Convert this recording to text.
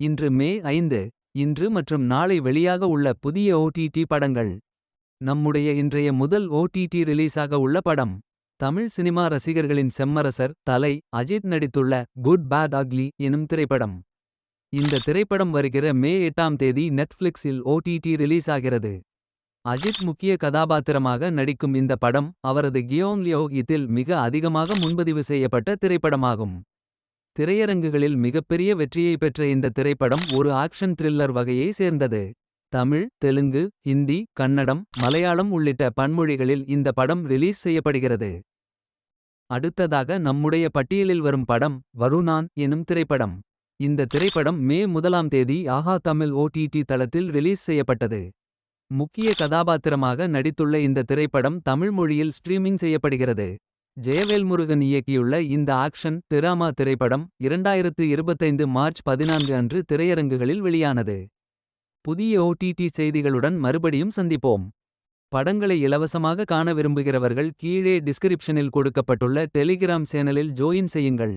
இன்று மே 5. இன்று மற்றும் நாளை வெளியாக உள்ள புதிய ஓடிடி படங்கள். நம்முடைய இன்றைய முதல் ஓடிடி ரிலீஸாக உள்ள படம். தமிழ் சினிமா ரசிகர்களின் செம்மரசர் தலை அஜித் நடித்துள்ள குட் பேட் அக்லி எனும் திரைப்படம். இந்த திரைப்படம் வருகிற மே 8ஆம் தேதி நெட்ஃபிளிக்ஸில் ஓடிடி ரிலீஸ் ஆகிறது. அஜித் முக்கிய கதாபாத்திரமாக நடிக்கும் இந்த படம் அவரது கியோங் லியோ இதில் மிக அதிகமாக முன்பதிவு செய்யப்பட்ட திரைப்படமாகும். திரையரங்குகளில் மிகப்பெரிய வெற்றியை பெற்ற இந்த திரைப்படம் ஒரு ஆக்ஷன் த்ரில்லர் வகையை சேர்ந்தது. தமிழ், தெலுங்கு, ஹிந்தி, கன்னடம், மலையாளம் உள்ளிட்ட பன்மொழிகளில் இந்த படம் ரிலீஸ் செய்யப்படுகிறது. அடுத்ததாக நம்முடைய பட்டியலில் வரும் படம் வருணான் எனும் திரைப்படம். இந்த திரைப்படம் மே 1ஆம் தேதி ஆஹா தமிழ் ஓடிடி தளத்தில் ரிலீஸ் செய்யப்பட்டது. முக்கிய கதாபாத்திரமாக நடித்துள்ள இந்த திரைப்படம் தமிழ் மொழியில் ஸ்ட்ரீமிங் செய்யப்படுகிறது. ஜெயவேல்முருகன் இயக்கியுள்ள இந்த ஆக்ஷன் டிராமா திரைப்படம் 2025 மார்ச் 14 அன்று திரையரங்குகளில் வெளியானது. புதிய ஓடிடி செய்திகளுடன் மறுபடியும் சந்திப்போம். படங்களை இலவசமாக காண விரும்புகிறவர்கள் கீழே டிஸ்கிரிப்ஷனில் கொடுக்கப்பட்டுள்ள டெலிகிராம் சேனலில் ஜோயின் செய்யுங்கள்.